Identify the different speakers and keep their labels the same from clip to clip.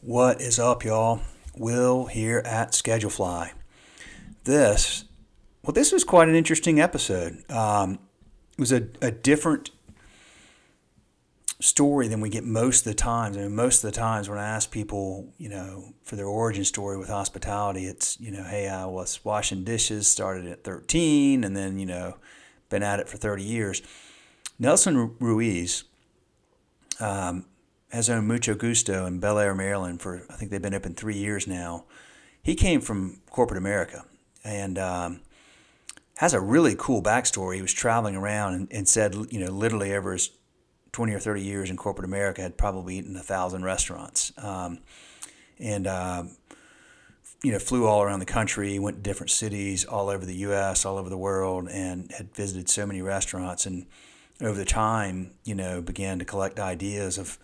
Speaker 1: What is up, y'all? Will here at Schedulefly. This, this was quite an interesting episode. It was a different story than we get most of the times. I mean, most of the times when I ask people, for their origin story with hospitality, it's, hey, I was washing dishes, started at 13, and then, been at it for 30 years. Nelson Ruiz, has owned Mucho Gusto in Bel Air, Maryland for, I think they've been open 3 years now. He came from corporate America and has a really cool backstory. He was traveling around and said, literally over his 20 or 30 years in corporate America had probably eaten 1,000 restaurants. And flew all around the country, went to different cities all over the U.S., all over the world, and had visited so many restaurants. And over the time, began to collect ideas of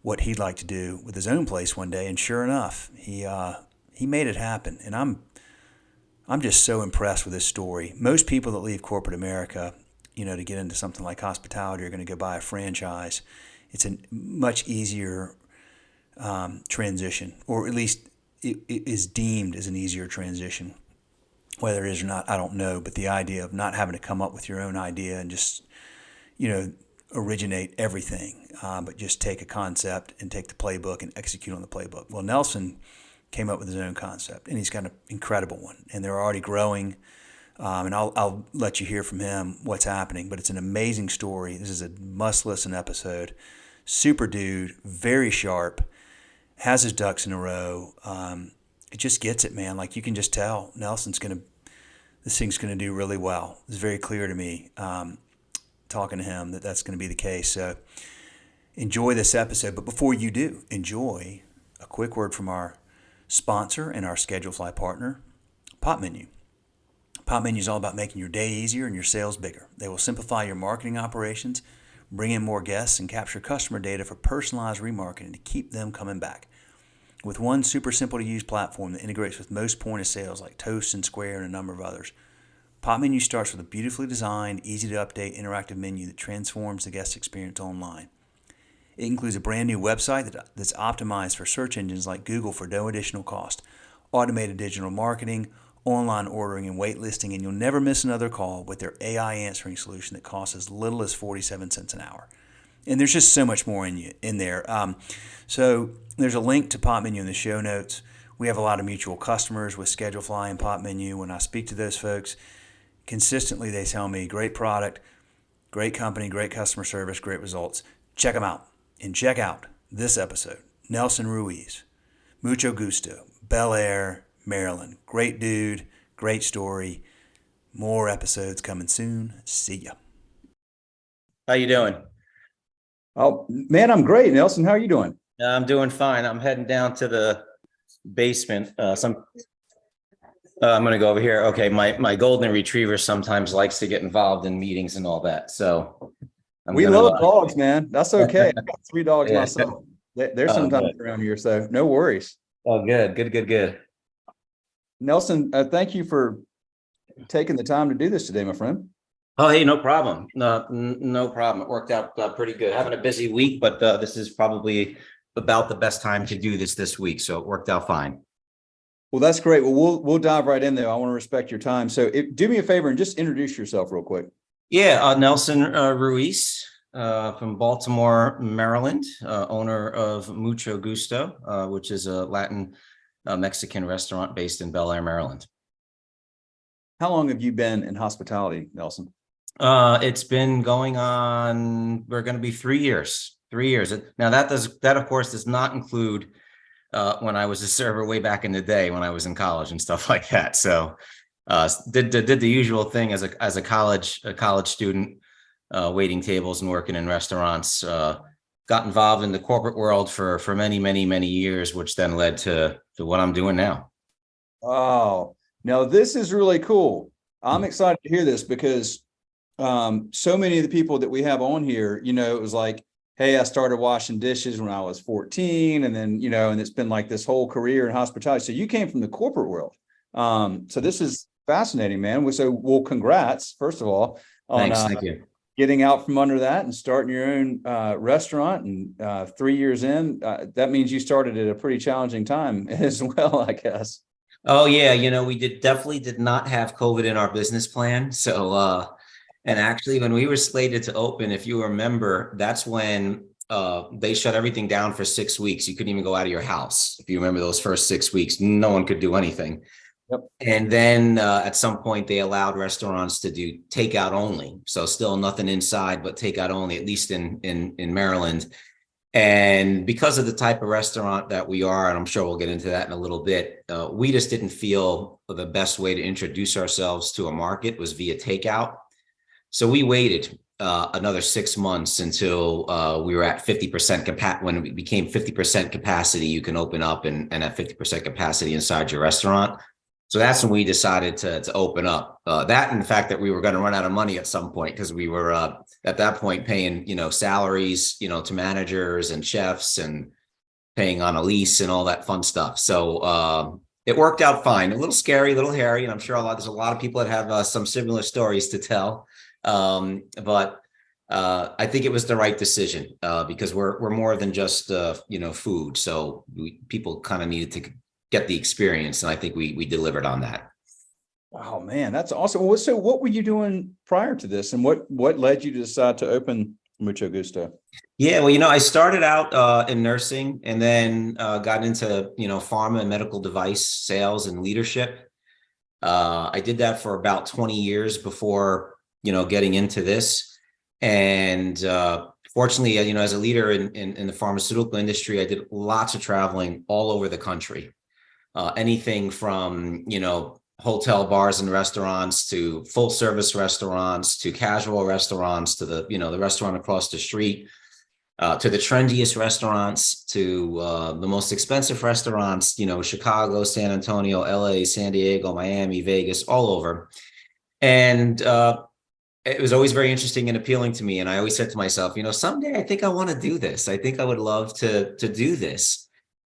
Speaker 1: what he'd like to do with his own place one day. And sure enough, he made it happen. And I'm just so impressed with this story. Most people that leave corporate America, to get into something like hospitality are going to go buy a franchise. It's a much easier transition, or at least it is deemed as an easier transition. Whether it is or not, I don't know. But the idea of not having to come up with your own idea and just, originate everything, but just take a concept and take the playbook and execute on the playbook. Well, Nelson came up with his own concept, and he's got an incredible one, and they're already growing. And I'll let you hear from him what's happening, but it's an amazing story. This is a must-listen episode. Super dude, very sharp, has his ducks in a row. It just gets it, man. Like you can just tell this thing's gonna do really well. It's very clear to me, talking to him, that's going to be the case. So enjoy this episode. But before you do, enjoy a quick word from our sponsor and our Schedulefly partner, Pop Menu. Pop Menu is all about making your day easier and your sales bigger. They will simplify your marketing operations, bring in more guests, and capture customer data for personalized remarketing to keep them coming back. With one super simple to use platform that integrates with most point of sales like Toast and Square and a number of others, Pop Menu starts with a beautifully designed, easy to update interactive menu that transforms the guest experience online. It includes a brand new website that's optimized for search engines like Google for no additional cost, automated digital marketing, online ordering, and waitlisting, and you'll never miss another call with their AI answering solution that costs as little as 47 cents an hour. And there's just so much more in there. So there's a link to Pop Menu in the show notes. We have a lot of mutual customers with Schedulefly and Pop Menu. When I speak to those folks, consistently they tell me great product, great company, great customer service, great results. Check them out. And check out this episode. Nelson Ruiz, Mucho Gusto, Bel Air, Maryland. Great dude, great story. More episodes coming soon. See ya.
Speaker 2: How you doing?
Speaker 1: Oh, man, I'm great. Nelson, how are you doing?
Speaker 2: I'm doing fine. I'm heading down to the basement. I'm going to go over here. Okay, my golden retriever sometimes likes to get involved in meetings and all that. So
Speaker 1: we love dogs, man. That's okay. I've got 3 dogs
Speaker 2: Yeah.
Speaker 1: myself. They're sometimes around here, so no worries.
Speaker 2: Oh, good.
Speaker 1: Nelson, thank you for taking the time to do this today, my friend.
Speaker 2: Oh, hey, no problem. No problem. It worked out pretty good. Having a busy week, but this is probably about the best time to do this week. So it worked out fine.
Speaker 1: Well, that's great. Well, we'll dive right in there. I want to respect your time. So do me a favor and just introduce yourself real quick.
Speaker 2: Yeah, Nelson Ruiz from Baltimore, Maryland, owner of Mucho Gusto, which is a Latin Mexican restaurant based in Bel Air, Maryland.
Speaker 1: How long have you been in hospitality, Nelson?
Speaker 2: It's been going on, we're going to be 3 years. 3 years. Now that of course does not include when I was a server way back in the day when I was in college and stuff like that. So did the usual thing as a college student, waiting tables and working in restaurants. Got involved in the corporate world for many years, which then led to what I'm doing now.
Speaker 1: Oh, now this is really cool. I'm excited to hear this because so many of the people that we have on here, it was like, hey, I started washing dishes when I was 14, and then, and it's been like this whole career in hospitality. So you came from the corporate world. So this is fascinating, man. So, congrats, first of all, on
Speaker 2: Thanks, thank you.
Speaker 1: getting out from under that and starting your own restaurant, and 3 years in, that means you started at a pretty challenging time as well, I guess.
Speaker 2: Oh yeah, we definitely did not have COVID in our business plan. So and actually when we were slated to open, if you remember, that's when they shut everything down for 6 weeks. You couldn't even go out of your house. If you remember those first 6 weeks, no one could do anything.
Speaker 1: Yep.
Speaker 2: And then at some point they allowed restaurants to do takeout only. So still nothing inside, but takeout only, at least in Maryland. And because of the type of restaurant that we are, and I'm sure we'll get into that in a little bit, we just didn't feel the best way to introduce ourselves to a market was via takeout. So we waited another 6 months until we were at 50% capacity. When it became 50% capacity, you can open up and at 50% capacity inside your restaurant. So that's when we decided to open up. That and the fact that we were going to run out of money at some point, because we were at that point paying, salaries, to managers and chefs and paying on a lease and all that fun stuff. So it worked out fine. A little scary, a little hairy, and I'm sure there's a lot of people that have some similar stories to tell. But I think it was the right decision because we're more than just food. So people kind of needed to get the experience, and I think we delivered on that.
Speaker 1: Oh man, that's awesome. So what were you doing prior to this, and what led you to decide to open Mucho Gusto?
Speaker 2: Yeah, well, I started out in nursing, and then got into pharma and medical device sales and leadership. I did that for about 20 years before getting into this, and fortunately, as a leader in the pharmaceutical industry, I did lots of traveling all over the country. Anything from, hotel bars and restaurants to full service restaurants to casual restaurants to the restaurant across the street, to the trendiest restaurants to the most expensive restaurants, Chicago, San Antonio, LA, San Diego, Miami, Vegas, all over. And it was always very interesting and appealing to me. And I always said to myself, someday I think I want to do this. I think I would love to do this.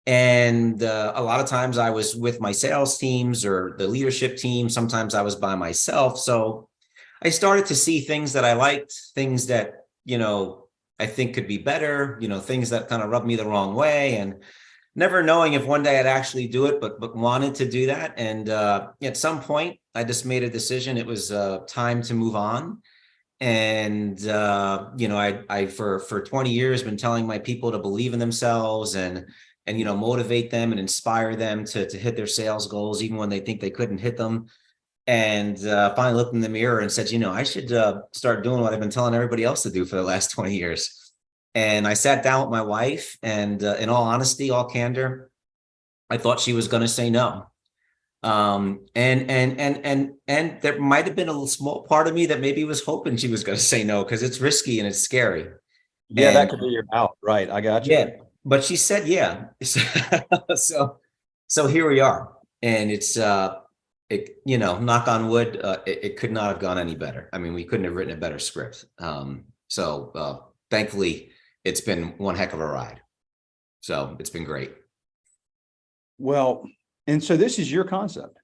Speaker 2: And a lot of times I was with my sales teams or the leadership team. Sometimes I was by myself. So I started to see things that I liked, things that, I think could be better, things that kind of rubbed me the wrong way, and never knowing if one day I'd actually do it, but wanted to do that. And at some point I just made a decision. It was time to move on. And, I for 20 years been telling my people to believe in themselves and motivate them and inspire them to hit their sales goals, even when they think they couldn't hit them. And finally looked in the mirror and said, I should start doing what I've been telling everybody else to do for the last 20 years. And I sat down with my wife, and in all honesty, all candor, I thought she was going to say no. And there might have been a little small part of me that maybe was hoping she was going to say no, because it's risky and it's scary.
Speaker 1: Yeah,
Speaker 2: And
Speaker 1: that could be your out. Right. I got you.
Speaker 2: yeah, but she said, yeah. So here we are. And it's, knock on wood, it could not have gone any better. I mean, we couldn't have written a better script. So thankfully, it's been one heck of a ride. So it's been great.
Speaker 1: Well, and so this is your concept.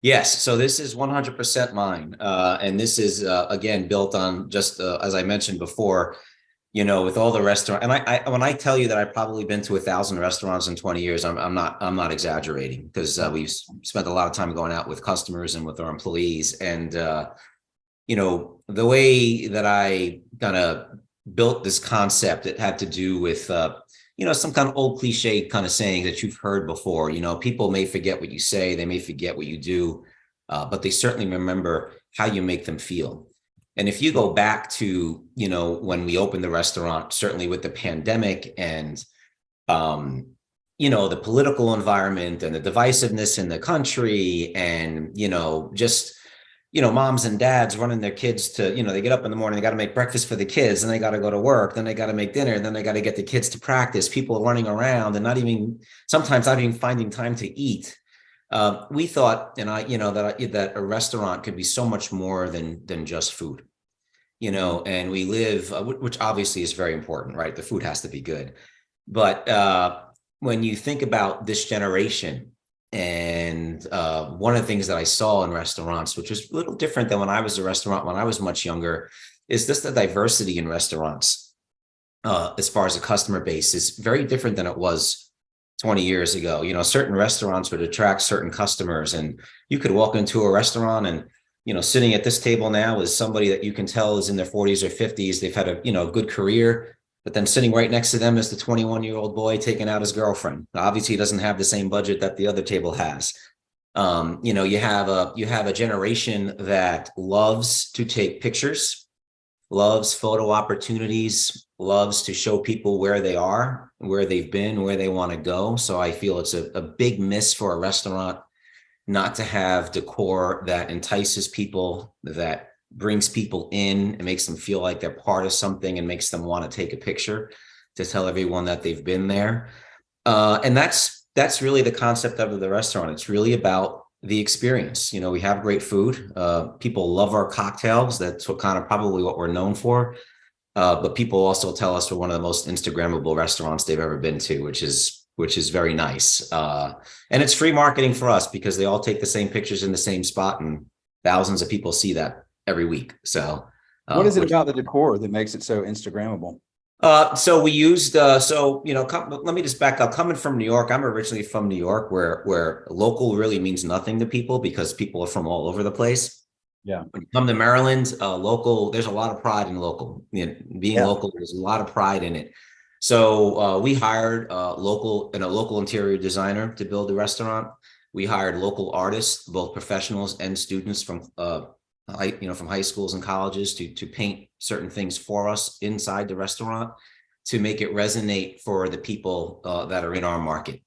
Speaker 2: Yes. So this is 100% mine. And this is, again, built on just, as I mentioned before, with all the restaurant, and I when I tell you that I've probably been to 1,000 restaurants in 20 years, I'm not exaggerating, because we've spent a lot of time going out with customers and with our employees. And, the way that I kind of built this concept, it had to do with, some kind of old cliche kind of saying that you've heard before. People may forget what you say, they may forget what you do, but they certainly remember how you make them feel. And if you go back to, when we opened the restaurant, certainly with the pandemic and, the political environment and the divisiveness in the country and, just, moms and dads running their kids to, they get up in the morning, they got to make breakfast for the kids, and they got to go to work, then they got to make dinner, then they got to get the kids to practice, people running around and sometimes not even finding time to eat. We thought, and that a restaurant could be so much more than just food, and we live, which obviously is very important, right? The food has to be good. But when you think about this generation, and one of the things that I saw in restaurants, which was a little different than when I was a restaurant, when I was much younger, is just the diversity in restaurants, as far as the customer base is very different than it was 20 years ago. You know, certain restaurants would attract certain customers, and you could walk into a restaurant and, you know, sitting at this table now is somebody that you can tell is in their 40s or 50s. They've had a, you know, good career, but then sitting right next to them is the 21-year-old boy taking out his girlfriend. Obviously, he doesn't have the same budget that the other table has. You know, you have a generation that loves to take pictures, loves photo opportunities, loves to show people where they are, where they've been, where they want to go. So I feel it's a big miss for a restaurant not to have decor that entices people, that brings people in and makes them feel like they're part of something and makes them want to take a picture to tell everyone that they've been there. And that's really the concept of the restaurant. It's really about the experience. You know, we have great food. People love our cocktails. That's what kind of probably what we're known for. But people also tell us we're one of the most Instagrammable restaurants they've ever been to, which is very nice. And it's free marketing for us because they all take the same pictures in the same spot, and thousands of people see that every week. So,
Speaker 3: what is it about the decor that makes it so Instagrammable?
Speaker 2: So we used, you know, let me just back up. Coming from New York, I'm originally from New York, where local really means nothing to people because people are from all over the place.
Speaker 3: Yeah.
Speaker 2: When you come to Maryland, local, there's a lot of pride in local. You know, being local, there's a lot of pride in it. So we hired a local interior designer to build the restaurant. We hired local artists, both professionals and students from from high schools and colleges to paint certain things for us inside the restaurant to make it resonate for the people that are in our market.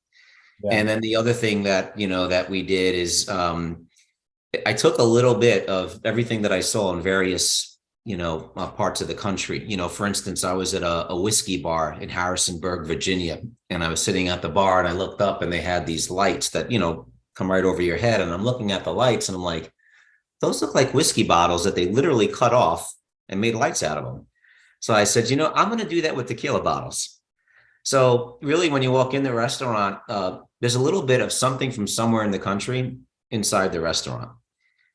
Speaker 2: Yeah. And then the other thing that, you know, that we did is I took a little bit of everything that I saw in various, you know, parts of the country. You know, for instance, I was at a whiskey bar in Harrisonburg, Virginia, and I was sitting at the bar and I looked up and they had these lights that, you know, come right over your head. And I'm looking at the lights and I'm like, those look like whiskey bottles that they literally cut off and made lights out of them. So I said, you know, I'm going to do that with tequila bottles. So really, when you walk in the restaurant, there's a little bit of something from somewhere in the country inside the restaurant.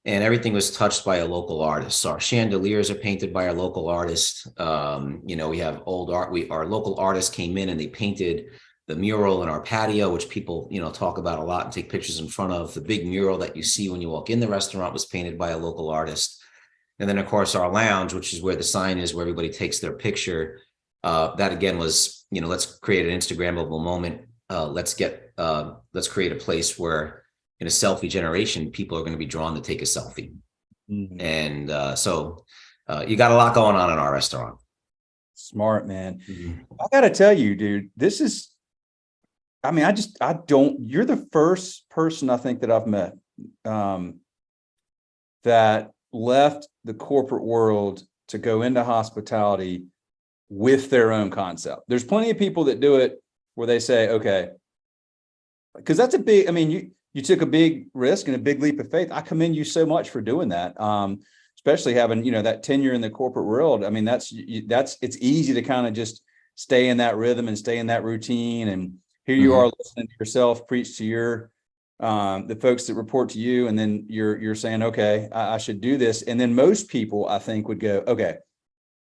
Speaker 2: And everything was touched by a local artist. So our chandeliers are painted by our local artist. You know, we have old art. Our local artist came in and they painted the mural in our patio, which people, you know, talk about a lot and take pictures in front of. The big mural that you see when you walk in the restaurant was painted by a local artist. And then, of course, our lounge, which is where the sign is, where everybody takes their picture. That again was, you know, let's create an Instagrammable moment. Let's create a place where in a selfie generation, people are going to be drawn to take a selfie. Mm-hmm. And so you got a lot going on in our restaurant.
Speaker 3: Smart, man. Mm-hmm. I got to tell you, dude, this is, I mean, you're the first person I think that I've met that left the corporate world to go into hospitality with their own concept. There's plenty of people that do it where they say, okay, because that's a big, you took a big risk and a big leap of faith. I commend you so much for doing that. Especially having, you know, that tenure in the corporate world. I mean, it's easy to kind of just stay in that rhythm and stay in that routine. And here you are listening to yourself preach to your, the folks that report to you. And then you're saying, okay, I should do this. And then most people I think would go, okay,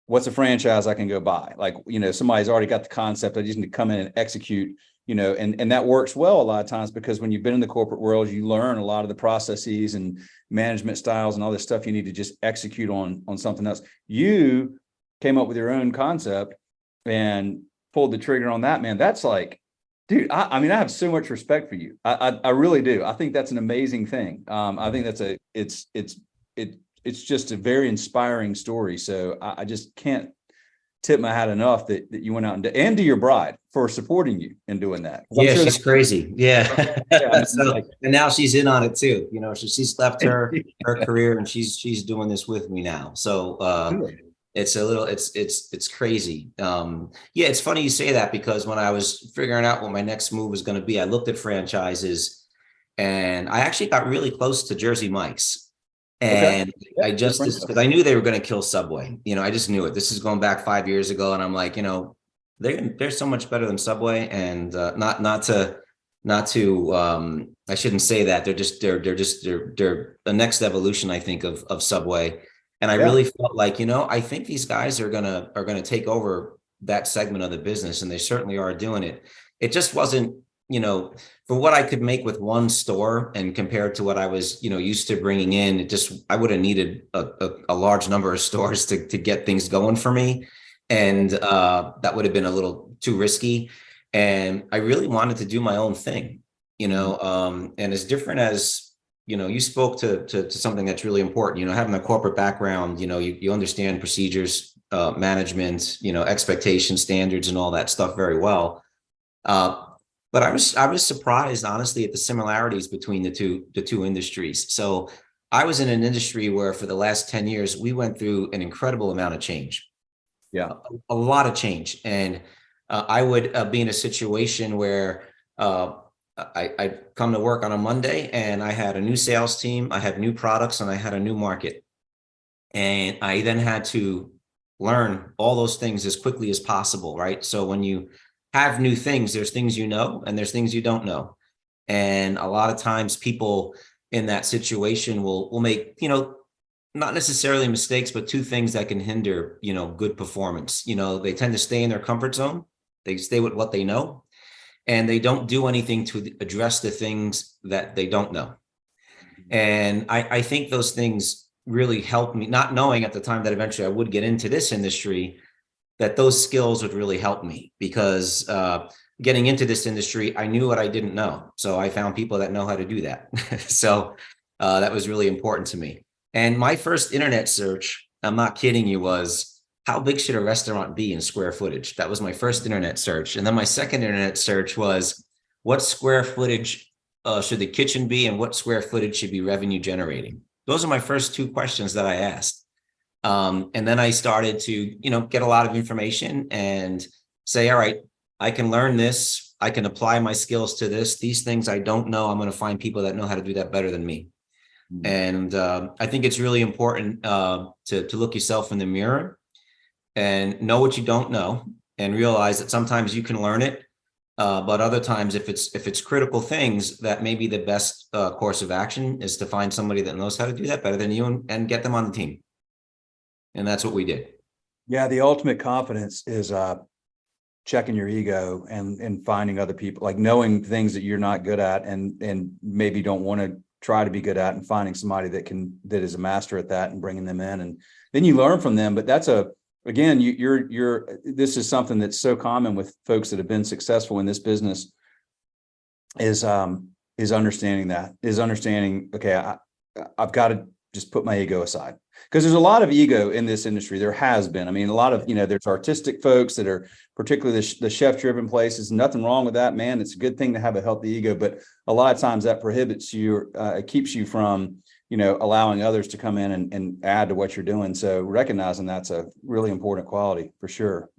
Speaker 3: what's a franchise I can go buy? Like, you know, somebody's already got the concept. I just need to come in and execute, you know, and that works well a lot of times because when you've been in the corporate world, you learn a lot of the processes and management styles and all this stuff you need to just execute on something else. You came up with your own concept and pulled the trigger on that, man. That's like, dude, I mean, I have so much respect for you. I really do. I think that's an amazing thing. I think that's it's just a very inspiring story. So I just can't tip my hat enough that you went out and to your bride for supporting you in doing that.
Speaker 2: Yeah, sure she's crazy. Yeah. Yeah. So, and now she's in on it too. You know, she's left her career and she's doing this with me now. So it's crazy. Yeah, it's funny you say that because when I was figuring out what my next move was going to be, I looked at franchises and I actually got really close to Jersey Mike's. And I just, because I knew they were going to kill Subway, you know, I just knew it. This is going back 5 years ago. And I'm like, you know, they're so much better than Subway. And not to I shouldn't say that. They're the next evolution, I think, of Subway. And I
Speaker 3: Yeah.
Speaker 2: really felt like, I think these guys are gonna take over that segment of the business, and they certainly are doing it. It just wasn't, for what I could make with one store and compared to what I was, used to bringing in, I would have needed a large number of stores to get things going for me. And that would have been a little too risky. And I really wanted to do my own thing, and as different as, you spoke to something that's really important, having a corporate background, you understand procedures, management, expectations, standards, and all that stuff very well. But I was surprised, honestly, at the similarities between the two industries. So I was in an industry where for the last 10 years, we went through an incredible amount of change.
Speaker 3: Yeah.
Speaker 2: A lot of change. And I would be in a situation where I'd come to work on a Monday and I had a new sales team, I had new products, and I had a new market. And I then had to learn all those things as quickly as possible, right? So when you have new things, there's things you know, and there's things you don't know. And a lot of times people in that situation will make, not necessarily mistakes, but two things that can hinder, good performance. They tend to stay in their comfort zone. They stay with what they know, and they don't do anything to address the things that they don't know. And I think those things really helped me, not knowing at the time that eventually I would get into this industry, that those skills would really help me, because getting into this industry, I knew what I didn't know. So I found people that know how to do that. So that was really important to me. And my first internet search, I'm not kidding you, was how big should a restaurant be in square footage? That was my first internet search. And then my second internet search was, what square footage should the kitchen be, and what square footage should be revenue generating? Those are my first two questions that I asked. And then I started to, get a lot of information and say, all right, I can learn this. I can apply my skills to this. These things I don't know, I'm going to find people that know how to do that better than me. And I think it's really important to look yourself in the mirror and know what you don't know, and realize that sometimes you can learn it. But other times, if it's critical things, that may be the best course of action is to find somebody that knows how to do that better than you, and get them on the team. And that's what we did.
Speaker 3: Yeah. The ultimate confidence is checking your ego and finding other people, like knowing things that you're not good at and maybe don't want to try to be good at, and finding somebody that is a master at that and bringing them in, and then you learn from them. But that's again, this is something that's so common with folks that have been successful in this business is understanding, okay, I've got to just put my ego aside, because there's a lot of ego in this industry. There has been. I mean, a lot of, there's artistic folks that are, particularly the chef driven places. Nothing wrong with that, man. It's a good thing to have a healthy ego, but a lot of times that prohibits you, it keeps you from, allowing others to come in and add to what you're doing. So recognizing that's a really important quality for sure.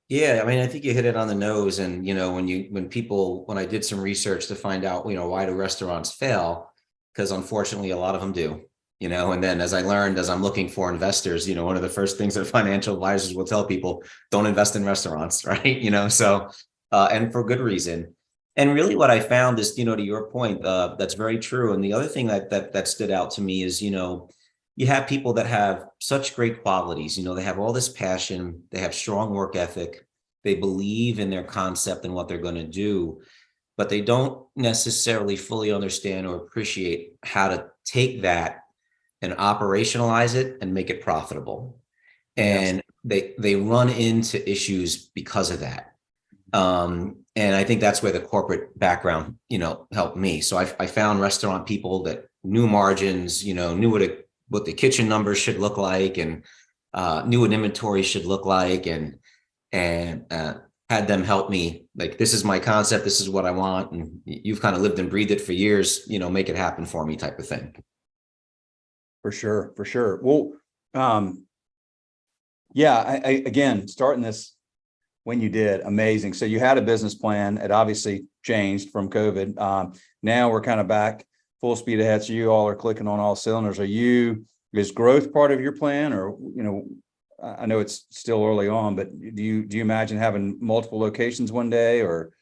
Speaker 2: Yeah, I mean, I think you hit it on the nose. And when I did some research to find out, why do restaurants fail? Because unfortunately, a lot of them do. And then as I'm looking for investors, one of the first things that financial advisors will tell people, don't invest in restaurants, right? So, and for good reason. And really what I found is, to your point, that's very true. And the other thing that stood out to me is, you have people that have such great qualities, they have all this passion, they have strong work ethic, they believe in their concept and what they're going to do, but they don't necessarily fully understand or appreciate how to take that and operationalize it and make it profitable. And they run into issues because of that. And I think that's where the corporate background, helped me. So I found restaurant people that knew margins, knew what the kitchen numbers should look like, and knew what inventory should look like, and had them help me, like, this is my concept, this is what I want, and you've kind of lived and breathed it for years, make it happen for me, type of thing.
Speaker 3: For sure. Well, yeah, again, starting this when you did, amazing. So you had a business plan. It obviously changed from COVID. Now we're kind of back full speed ahead. So you all are clicking on all cylinders. Is growth part of your plan, or, I know it's still early on, but do you imagine having multiple locations one day, or?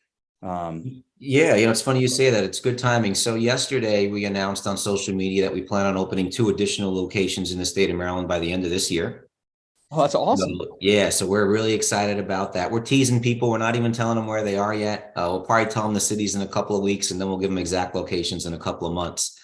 Speaker 2: Yeah, it's funny you say that. It's good timing. So yesterday we announced on social media that we plan on opening 2 additional locations in the state of Maryland by the end of this year.
Speaker 3: Oh, that's awesome.
Speaker 2: Yeah, so we're really excited about that. We're teasing people. We're not even telling them where they are yet. We'll probably tell them the cities in a couple of weeks, and then we'll give them exact locations in a couple of months.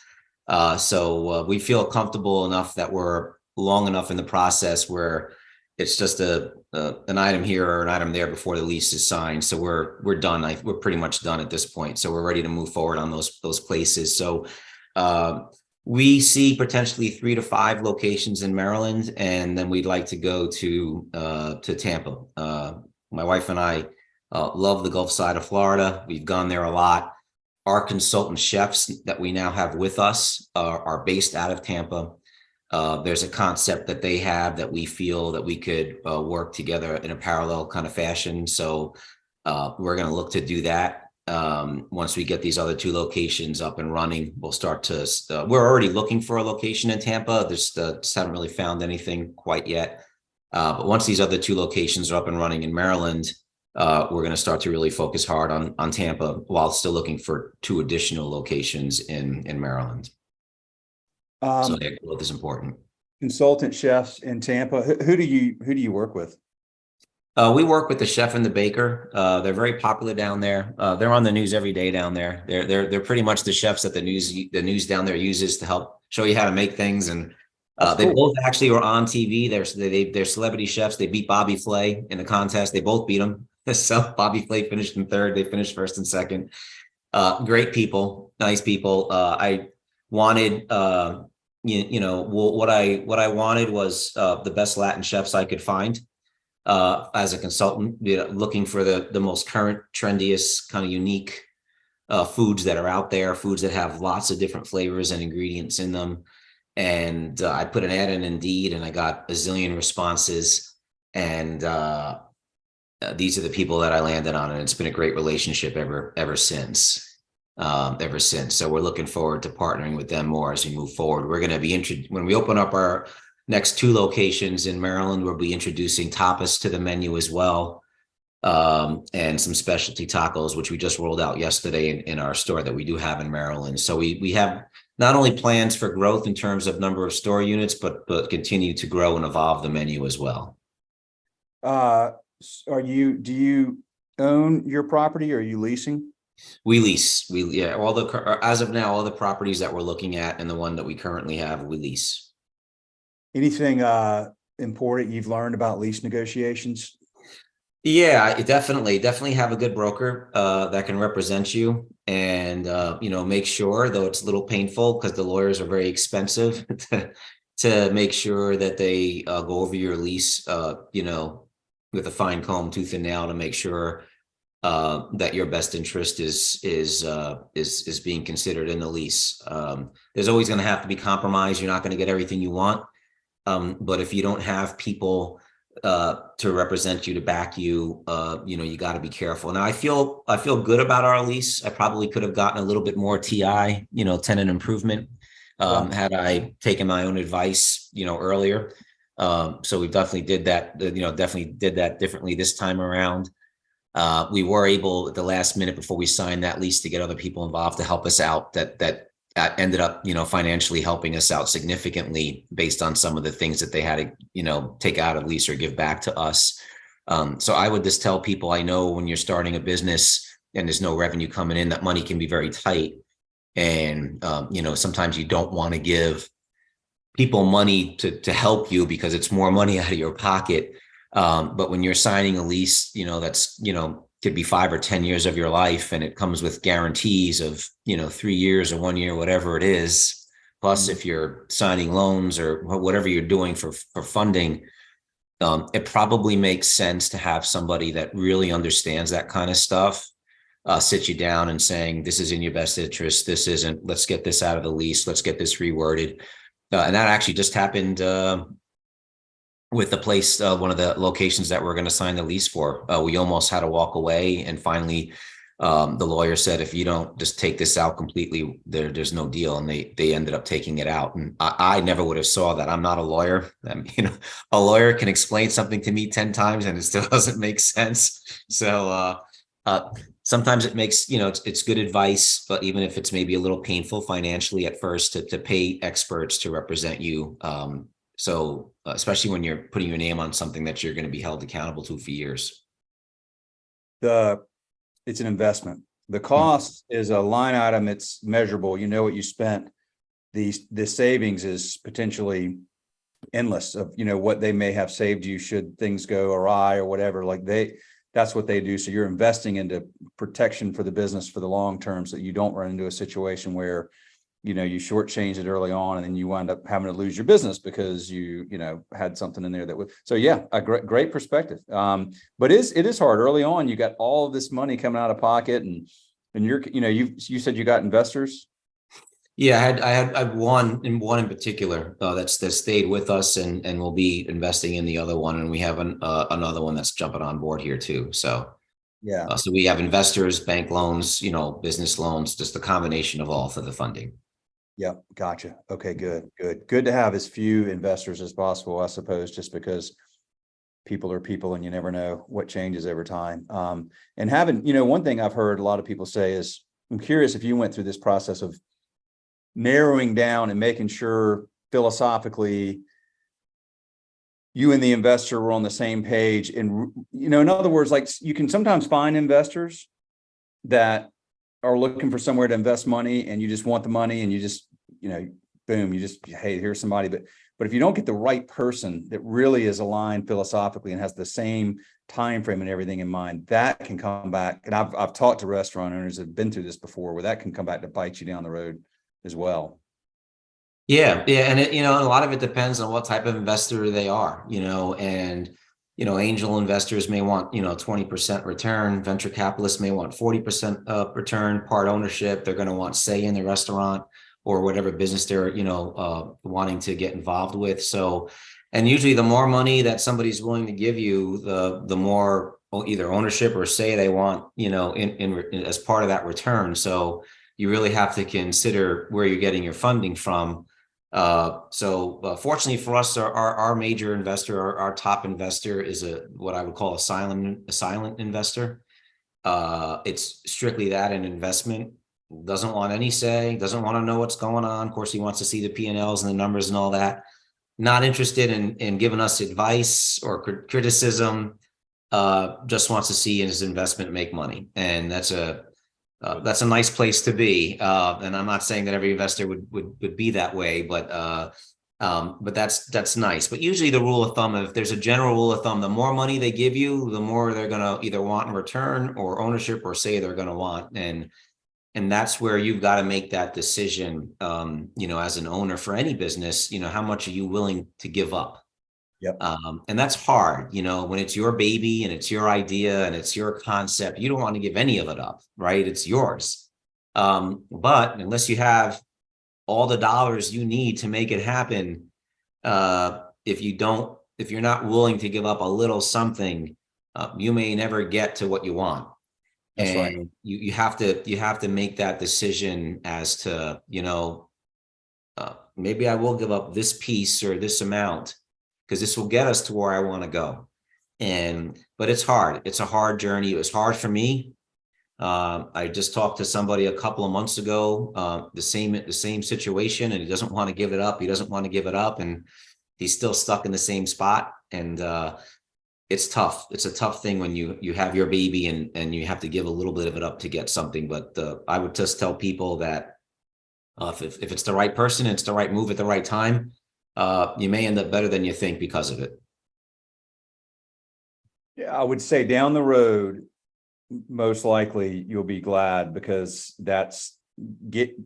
Speaker 2: So we feel comfortable enough that we're long enough in the process where it's just an item here or an item there before the lease is signed. So we're done. We're pretty much done at this point. So we're ready to move forward on those places. So we see potentially 3 to 5 locations in Maryland, and then we'd like to go to Tampa. My wife and I love the Gulf side of Florida. We've gone there a lot. Our consultant chefs that we now have with us are based out of Tampa. There's a concept that they have that we feel that we could work together in a parallel kind of fashion. So we're going to look to do that. Once we get these other 2 locations up and running, we'll start to, we're already looking for a location in Tampa. Just haven't really found anything quite yet. But once these other 2 locations are up and running in Maryland, we're going to start to really focus hard on Tampa while still looking for 2 additional locations in Maryland. So their growth is important.
Speaker 3: Consultant chefs in Tampa. Who do you work with?
Speaker 2: We work with the chef and the baker. They're very popular down there. They're on the news every day down there. They're pretty much the chefs that the news down there uses to help show you how to make things. And they both actually were on TV. They're celebrity chefs. They beat Bobby Flay in the contest. They both beat him. So Bobby Flay finished in 3rd. They finished 1st and 2nd. Great people, nice people. I wanted what I wanted was the best Latin chefs I could find. As a consultant, looking for the most current, trendiest, kind of unique foods that are out there, foods that have lots of different flavors and ingredients in them. And I put an ad in Indeed, and I got a zillion responses. And these are the people that I landed on, and it's been a great relationship ever since. So we're looking forward to partnering with them more as we move forward. We're going to be when we open up our next 2 locations in Maryland, we'll be introducing tapas to the menu as well, and some specialty tacos, which we just rolled out yesterday in our store that we do have in Maryland. So we have not only plans for growth in terms of number of store units, but continue to grow and evolve the menu as well.
Speaker 3: Do you own your property, or are you leasing?
Speaker 2: We lease. As of now, all the properties that we're looking at and the one that we currently have, we lease.
Speaker 3: Anything important you've learned about lease negotiations?
Speaker 2: Yeah, I definitely have a good broker that can represent you, and make sure, though it's a little painful because the lawyers are very expensive, to make sure that they go over your lease, with a fine comb, tooth and nail, to make sure that your best interest is being considered in the lease. There's always going to have to be compromise. You're not going to get everything you want. But if you don't have people to represent you, to back you, you got to be careful. Now, I feel good about our lease. I probably could have gotten a little bit more TI, tenant improvement, had I taken my own advice, earlier. So we definitely did that. Definitely did that differently this time around. We were able at the last minute before we signed that lease to get other people involved to help us out. That ended up, financially helping us out significantly based on some of the things that they had to, take out of lease or give back to us. So I would just tell people, I know when you're starting a business and there's no revenue coming in, that money can be very tight. And, sometimes you don't want to give people money to help you because it's more money out of your pocket. But when you're signing a lease, that's, could be 5 or 10 years of your life, and it comes with guarantees of 3 years or 1 year, whatever it is. Plus, if you're signing loans or whatever you're doing for funding, it probably makes sense to have somebody that really understands that kind of stuff sit you down and saying, this is in your best interest, this isn't, let's get this out of the lease, let's get this reworded. And that actually just happened with the place, one of the locations that we're going to sign the lease for. We almost had to walk away, and finally the lawyer said, if you don't just take this out completely, there's no deal. And they ended up taking it out. And I never would have saw that. I'm not a lawyer. A lawyer can explain something to me 10 times and it still doesn't make sense. So sometimes it makes, it's good advice, but even if it's maybe a little painful financially at first to pay experts to represent you. So especially when you're putting your name on something that you're going to be held accountable to for years.
Speaker 3: It's an investment. The cost is a line item. It's measurable. You know what you spent. The savings is potentially endless of, what they may have saved you should things go awry or whatever. Like that's what they do. So you're investing into protection for the business for the long term, so that you don't run into a situation where, you shortchanged it early on and then you wind up having to lose your business because you had something in there that would. So yeah, a great perspective. But it is hard early on. You got all of this money coming out of pocket, and you said you got investors.
Speaker 2: Yeah, I had one in particular that stayed with us and will be investing in the other one, and we have another one that's jumping on board here too. So
Speaker 3: yeah,
Speaker 2: so we have investors, bank loans, business loans, just a combination of all for the funding.
Speaker 3: yeah, gotcha. Okay, good to have as few investors as possible, I suppose, just because people are people and you never know what changes over time. And having, one thing I've heard a lot of people say is, I'm curious if you went through this process of narrowing down and making sure philosophically you and the investor were on the same page. And, in other words, like, you can sometimes find investors that are looking for somewhere to invest money, and you just want the money, and you just, boom, hey, here's somebody. But if you don't get the right person that really is aligned philosophically and has the same time frame and everything in mind, that can come back. And I've talked to restaurant owners that have been through this before, where that can come back to bite you down the road as well.
Speaker 2: Yeah, and a lot of it depends on what type of investor they are, and angel investors may want 20% return, venture capitalists may want 40% return, part ownership. They're going to want say in the restaurant or whatever business they're wanting to get involved with. So, and usually the more money that somebody's willing to give you, the more either ownership or say they want, in as part of that return. So you really have to consider where you're getting your funding from. So fortunately for us, our major investor, our top investor, is what I would call a silent investor. It's strictly that, an investment. Doesn't want any say, doesn't want to know what's going on. Of course, he wants to see the P&Ls and the numbers and all that. Not interested in giving us advice or criticism. Just wants to see his investment make money, and that's a nice place to be. And I'm not saying that every investor would be that way, but that's nice. But usually the rule of thumb, if there's a general rule of thumb, the more money they give you, the more they're going to either want in return or ownership, or say they're going to want. And that's where you've got to make that decision, as an owner for any business, how much are you willing to give up?
Speaker 3: Yep.
Speaker 2: And that's hard, when it's your baby and it's your idea and it's your concept, you don't want to give any of it up, right? It's yours. But unless you have all the dollars you need to make it happen, if you're not willing to give up a little something, you may never get to what you want.
Speaker 3: That's
Speaker 2: and
Speaker 3: right.
Speaker 2: you have to make that decision as to, maybe I will give up this piece or this amount, because this will get us to where I want to go. But it's hard. It's a hard journey. It was hard for me. I just talked to somebody a couple of months ago, the same situation, and he doesn't want to give it up. He doesn't want to give it up, and he's still stuck in the same spot. And it's tough. It's a tough thing when you have your baby and you have to give a little bit of it up to get something. But I would just tell people that if it's the right person, it's the right move at the right time, you may end up better than you think because of it.
Speaker 3: Yeah, I would say down the road, most likely you'll be glad, because that's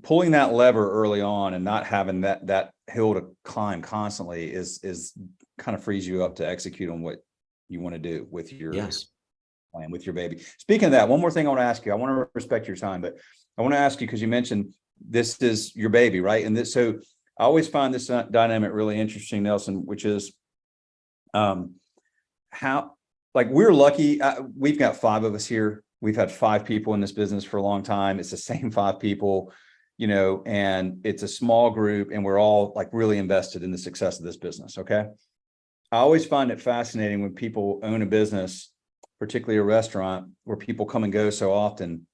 Speaker 3: pulling that lever early on and not having that hill to climb constantly is kind of frees you up to execute on what you want to do with your plan, with your baby. Speaking of that, one more thing I want to ask you. I want to respect your time, but I want to ask you, because you mentioned this is your baby, right? And so I always find this dynamic really interesting, Nelson, which is how, like, we're lucky. We've got 5 of us here. We've had 5 people in this business for a long time. It's the same 5 people, and it's a small group, and we're all like really invested in the success of this business. Okay. I always find it fascinating when people own a business particularly a restaurant where people come and go so often,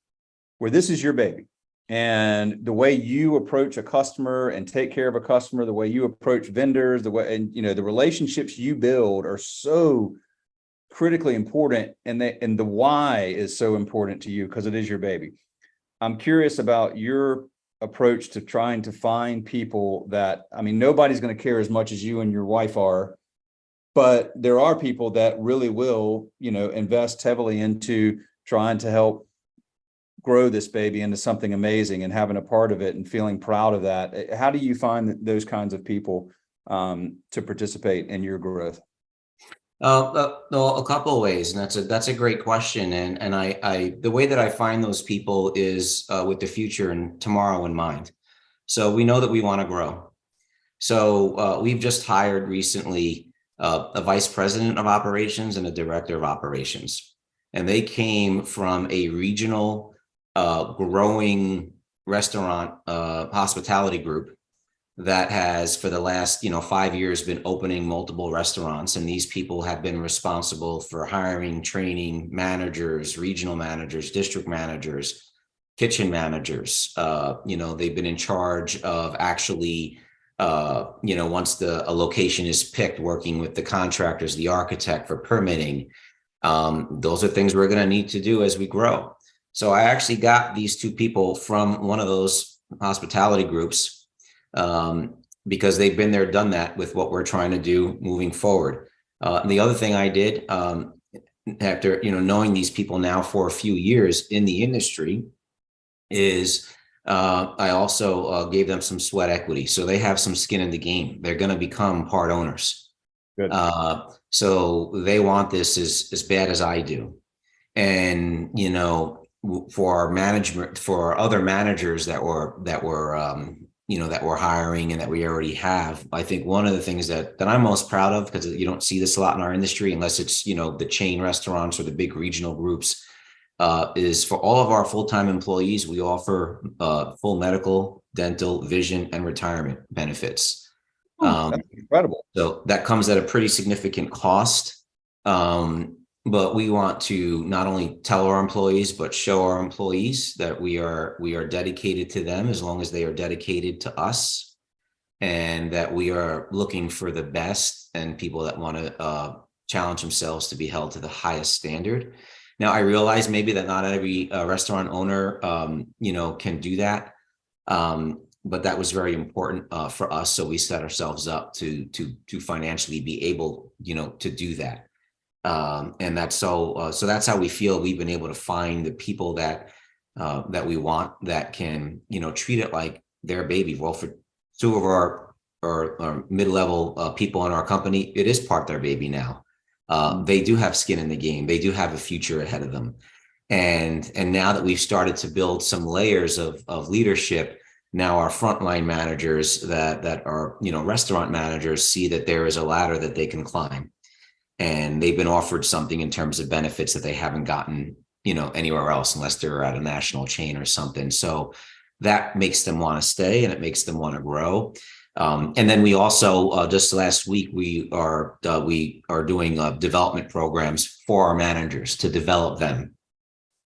Speaker 3: where this is your baby. And the way you approach a customer and take care of a customer, the way you approach vendors, the way, and the relationships you build are so critically important. And the why is so important to you because it is your baby. I'm curious about your approach to trying to find people that, I mean, nobody's going to care as much as you and your wife are, but there are people that really will, invest heavily into trying to help grow this baby into something amazing and having a part of it and feeling proud of that. How do you find those kinds of people to participate in your growth?
Speaker 2: A couple of ways, and that's a great question. And I the way that I find those people is with the future and tomorrow in mind. So we know that we want to grow. So we've just hired recently a vice president of operations and a director of operations, and they came from a regional growing restaurant hospitality group that has for the last 5 years been opening multiple restaurants. And these people have been responsible for hiring, training managers, regional managers, district managers, kitchen managers. They've been in charge of actually once a location is picked, working with the contractors, the architect for permitting. Those are things we're going to need to do as we grow. So I actually got these two people from one of those hospitality groups because they've been there, done that with what we're trying to do moving forward. The other thing I did after, knowing these people now for a few years in the industry is I also gave them some sweat equity. So they have some skin in the game. They're going to become part owners.
Speaker 3: Good.
Speaker 2: So they want this as bad as I do. And, for our management, for our other managers that we're hiring and that we already have, I think one of the things that I'm most proud of, because you don't see this a lot in our industry unless it's, the chain restaurants or the big regional groups, is for all of our full-time employees, we offer full medical, dental, vision, and retirement benefits.
Speaker 3: That's incredible.
Speaker 2: So that comes at a pretty significant cost. But we want to not only tell our employees, but show our employees that we are dedicated to them as long as they are dedicated to us, and that we are looking for the best and people that want to challenge themselves to be held to the highest standard. Now, I realize maybe that not every restaurant owner, can do that. But that was very important for us. So we set ourselves up to financially be able, to do that. And that's so that's how we feel we've been able to find the people that we want, that can, treat it like their baby. Well, for two of our mid-level people in our company, it is part their baby now. They do have skin in the game. They do have a future ahead of them. And now that we've started to build some layers of leadership, now our frontline managers that are, restaurant managers see that there is a ladder that they can climb. And they've been offered something in terms of benefits that they haven't gotten, anywhere else unless they're at a national chain or something. So that makes them want to stay and it makes them want to grow. And then we also just last week we are doing development programs for our managers to develop them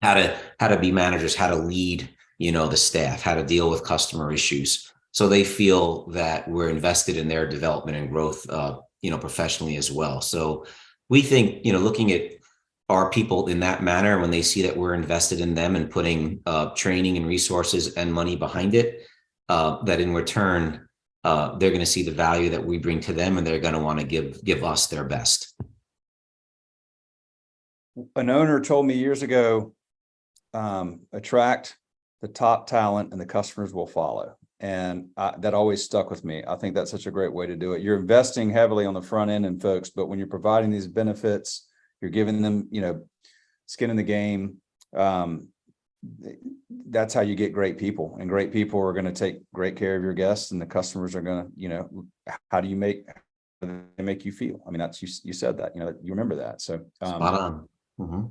Speaker 2: how to be managers, how to lead, the staff, how to deal with customer issues, so they feel that we're invested in their development and growth, professionally as well. So we think, looking at our people in that manner, when they see that we're invested in them and putting training and resources and money behind it, that in return, they're going to see the value that we bring to them, and they're going to want to give us their best.
Speaker 3: An owner told me years ago, attract the top talent and the customers will follow. And that always stuck with me. I think that's such a great way to do it. You're investing heavily on the front end and folks, but when you're providing these benefits, you're giving them, skin in the game. That's how you get great people, and great people are going to take great care of your guests, and the customers are going to, how they make you feel? I mean, that's, you said that, you remember that. So,
Speaker 2: Spot on. Mm-hmm.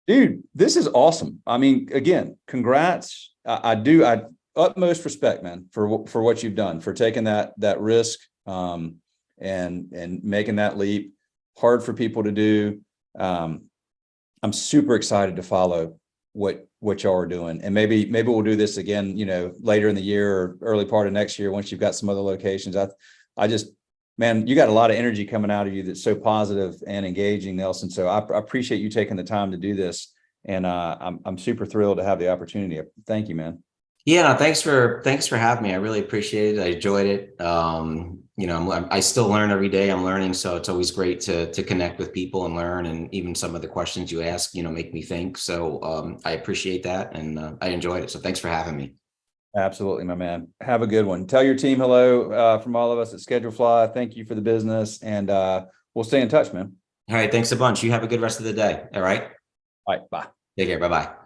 Speaker 3: Dude, this is awesome. I mean, again, congrats. I utmost respect, man, for what you've done, for taking that risk, and making that leap. Hard for people to do. I'm I'm super excited to follow what y'all are doing. And maybe we'll do this again, later in the year or early part of next year, once you've got some other locations. I just, man, you got a lot of energy coming out of you that's so positive and engaging, Nelson. So I appreciate you taking the time to do this. And I'm super thrilled to have the opportunity. Thank you, man.
Speaker 2: Yeah, no, thanks for having me. I really appreciate it. I enjoyed it. I still learn every day. I'm learning, so it's always great to connect with people and learn. And even some of the questions you ask, make me think. So I appreciate that, and I enjoyed it. So thanks for having me.
Speaker 3: Absolutely, my man. Have a good one. Tell your team hello from all of us at Schedule Fly. Thank you for the business, and we'll stay in touch, man.
Speaker 2: All right, thanks a bunch. You have a good rest of the day. All right.
Speaker 3: All right, bye.
Speaker 2: Take care. Bye-bye.